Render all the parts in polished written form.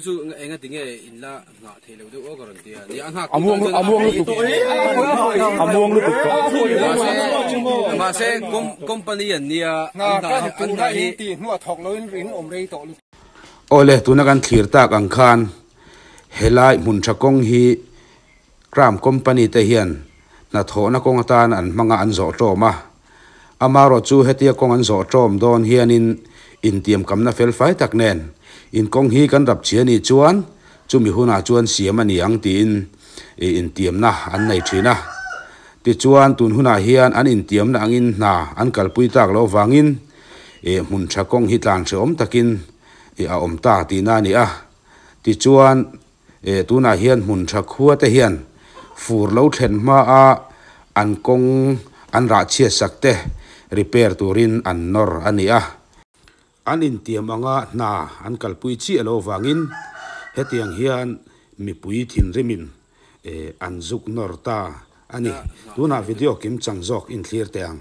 chú anh nghe tiếng nghe in là ngã thế lâu được có rồi thì đi ăn hạt amuang lu mà sẽ company anh nia anh đại ole tu na kan thlir tak ang khan helai Hmuntha kong hi gram company te hian na thona kong atan an manga an zo toma amaro chu hetia kong an zo tom don hian in tiam kamna fel fai tak nen in kong hi kan rap chiani chuan chumi huna chuan siam ani ang tin in tiam na an nei thina ti chuan tun huna hian an in tiam na angin na an kalpui tak lo wangin Hmuntha kong hi tlan chom takin a om ta ti na ni a ti chuan tuna hian Hmuntha khua te hian fur lo thlen ma a an kong an ra chia sakte repair turin an nor ani a an in tiam anga na an kalpui chi alo wangin hetiang hian mi pui thin rimin an zuk nor ta ani tuna video kim changjok in clear teang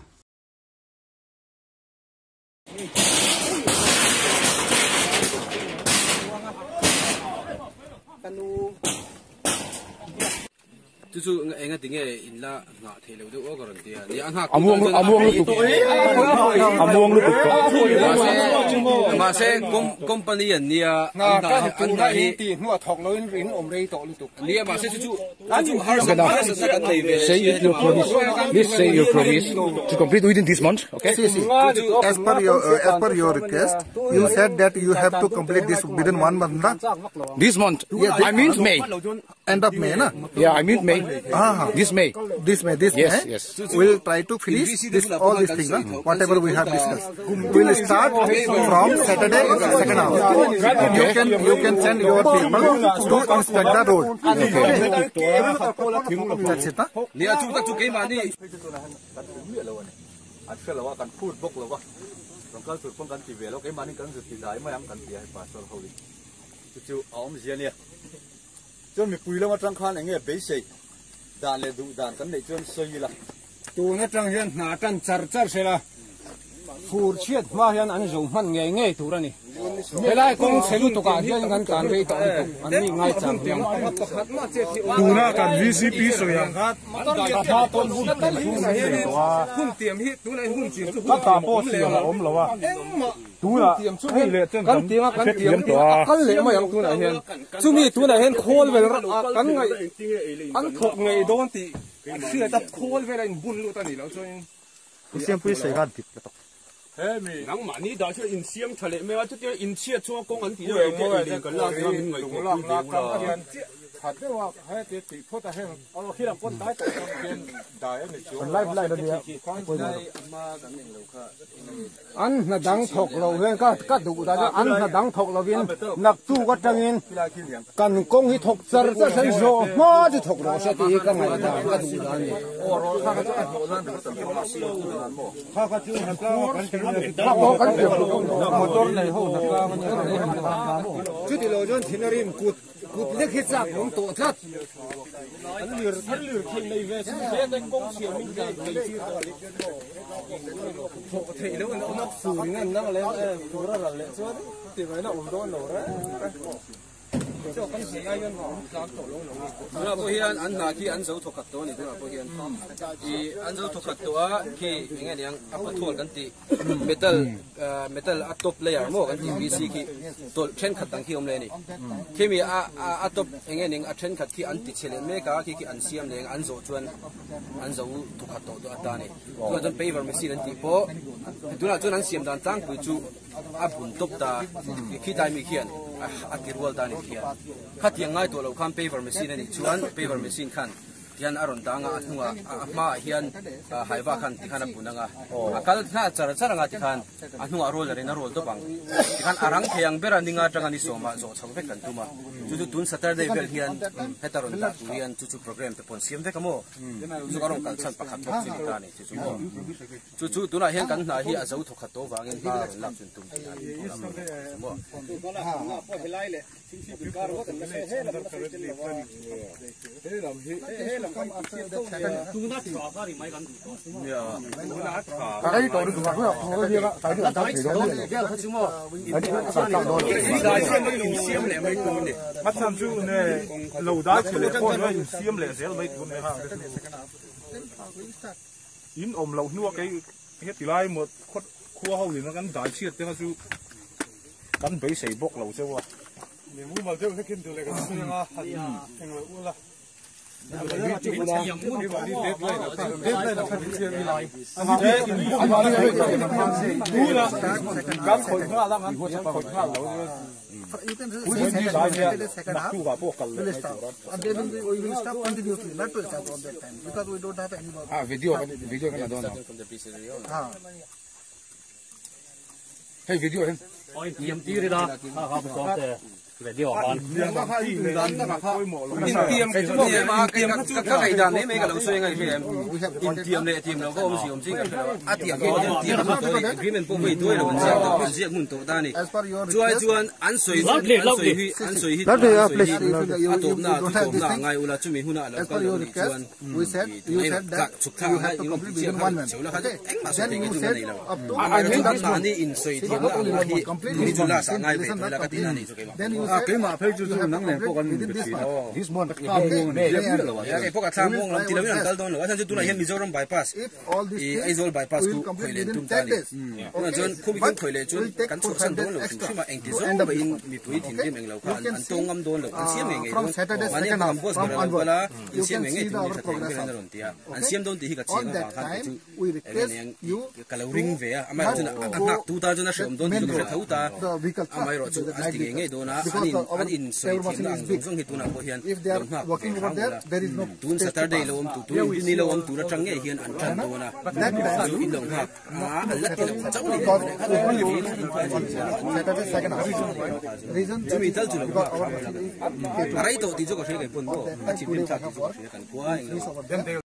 chú anh nghe tiếng nghe in là ngã thế lâu được có rồi thì đi ăn hạt amuang lu mà sẽ company anh nia anh đại nia mà sẽ chú say your promise to complete within this month, okay? As per your request, you said that you have to complete this within 1 month, na? This month. I mean May. End of May, na? Yeah, I mean May. This May. This May. Yes. We'll try to finish all these things, na? Whatever we have discussed. We'll start from Saturday, second hour. You can send your people to inspect the road. That's it, na? nia chú cái mà đi anh phải làว่ากันพูดบกแล้วว่าต้องการฝึกป้องกันจีเวแล้วcáiมันนี่กันสุดที่ได้ไม่ยังกันที่ให้ป่าสวนเขาดิจู่ๆเอาไม่เสียเนี่ยจนมีปุ๋ยแล้วมาจังคันอย่างเงี้ยเบสิกด่านเลยดูด่านกันเลยจนสวยละตัวนี้จังเห็นหน้าจันจัดเสียละฟูร์เชียดมาเห็นอันส่งมันง่ายตัวนี้เวลาคงเสร็จตัวการเห็นกันการไปต่ออันนี้ง่ายจังเพียงดูนะกัน VCP สวยงามถ้าต้นหุ้นเต็มหุ้นเตรียมฮิตตัวไหนหุ้นเตรียมก็ตาโป้เสียละอมหรอวะดูละให้เลยกันเตรียมตัวกันเลยมาอย่างตัวไหนเห็นจู่มีตัวไหนเห็นโคลเวลกันไงอันถกไงโดนตีเสื้อตับโคลเวลาบุญรู้ตอนนี้แล้วช่วยเสียงปุ้ยใส่กันติดกระตกนังมันนี่ได้ช่วยอินเสียงทะเลไม่ว่าจะเจออินเชียช่วงกงอันที่เราเรียนกันล่างทำไงกันล่างขัดได้ว่าให้ติดเพราะแต่ให้เอาขี้หลังก้นได้แต่เป็นได้เนี่ยชัวร์ไล่ระเบียบอันน่ะดังถกเราเห็นก็ดูได้อันน่ะดังถกเราเห็นนักตู้ก็จังเห็นกันกงที่ถกจะเส้นโซ่มาจะถกเราเสียทีก็ไม่ได้ก็ดูได้เนี่ยข้าก็ชื่อนักล่ากันเองข้าบอกกันเดียวมอเตอร์ในห้องนักล่ามันชื่อที่เราจนที่นริมกุดเล็กจากของตัวทัดอันเหลือที่ในเวสเบสกงเสียงมีได้ที่ตัวเล็กปกติแล้วมันนักสูงนั่นนั่งแล้วตัวละเลยส่วนที่ไว้น่ะโดนหนูนะเจ้ากันเสียเงินของการตกลงเราพอเห็นอันนาคีอันเจ้าถูกขัดตัวนี่เราพอเห็นอีอันเจ้าถูกขัดตัวที่ยังไงยังอัปโทษกันตีเมทัลอัตตบเลยอ่ะโม่กันตีบีซีที่ตัวเช่นขัดตั้งที่อมเลยนี่ที่มีอัตตบยังไงยังอัตเช่นขัดที่อันติดเฉลี่ยเมกาที่อันเสียมเลยอันเจ้าชวนอันเจ้าถูกขัดตัวตัวอัตตานี่ตัวจนไปเวอร์มิซีนั่นตีโป้ตัวนั้นจนอันเสียมดันตั้งไปจูอับบุญตบตาขี้ตายมีเขียนอักิรวลตานี่เขียนขัดยังไงตัวเราข้ามไปเวอร์มิซีนั่นนี่ชวนไปเวอร์มิซีขันยันอารมณ์ต่างอันหัวมาเฮียนหายว่าขันที่ขันปุ่นงาคัลท่าจระงาที่ขันอันหัวโรลเลยนะโรลตัวบังที่ขันอารังเพียงเบรันดิงาจังอันนี้สมาโจชงเวกันตัวมาจู่ตุนสัตย์เดย์เวลเฮียนเฮตารอนตักเฮียนจู่โปรแกรมเป็นผลเสียมเวกโม่จู่อารมณ์กัลชันประคับพบสิ่งต่างนี่จู่ตัวน่ะเฮียนกันน่ะเฮียอาจจะถูกขัดตัววางเงินที่หลับจนตุ้มที่นั่นบ่พอไปไล่เลยสิ่งที่การว่าแต่ไม่ใช่เรา come after the Saturday. Yeah. Cái đó được mà không có gì cả. Cái đó đó thì đó. Mắt tham chú này lâu đá chỉ là con nó xiêm lệ dễ mấy con này ha. In lâu nuốt cái hết thì lại một khua hậu thì nó gắn đại chiết tiếng chú gắn bể sấy bốc lâu chứ quá. Nếu mua mà chứ cái kim từ này cái gì à? Thành rồi u là. You can say the second half. We'll stop. And then we will stop continuously, not to stop on that time, because we don't have any more. Video kan ada Ah. Hey, video kan. Ôi, tiêm tí đi đó. Không có thể về đi học ăn. tiêm các ngày đàn đấy mấy cái đầu xuôi ngày kia em tiêm này tiêm nó có ông gì ông chính à tiêm tiêm cái mình bốc về tôi rồi mình sẽ Hmuntha ta này chuan ăn suy tụm na ngày ula chúng mình huna là As per your request, we said you said that you have to complete within 1 month. Okay. Then you said up to then you said cái mà phải chú nắng này có con this month cái phúc tham mong làm tiền làm tal don lo asan tu na hian mizoram bypass Aizol bypass ku khoile tum ta ni na jon khubi kan khoile chun kan chok san don lo thima engti zo ba in mi pui thim dem eng lo ka an tongam don lo an siam eng from Saturday second half from onward, you can see our progress. an siam don ti hi ka On chim that ba kha time, we request you kalau ring ve ama chuna anak tu ta jona shom don tu thau ta the vehicle amai ro chu an ti nge do na an in soi thim na ang jong hi tu na bo hian if they are working over there, there is no tun Saturday lo om tu ni lo om tu ra chang nge hian an chan do na that time. in long ha ma alat ti lo chau ni Saturday second half. Reason chu mi tal chu lo because our arai to ti jo ko she ke pon bo chi pin ta ti jo she kan khua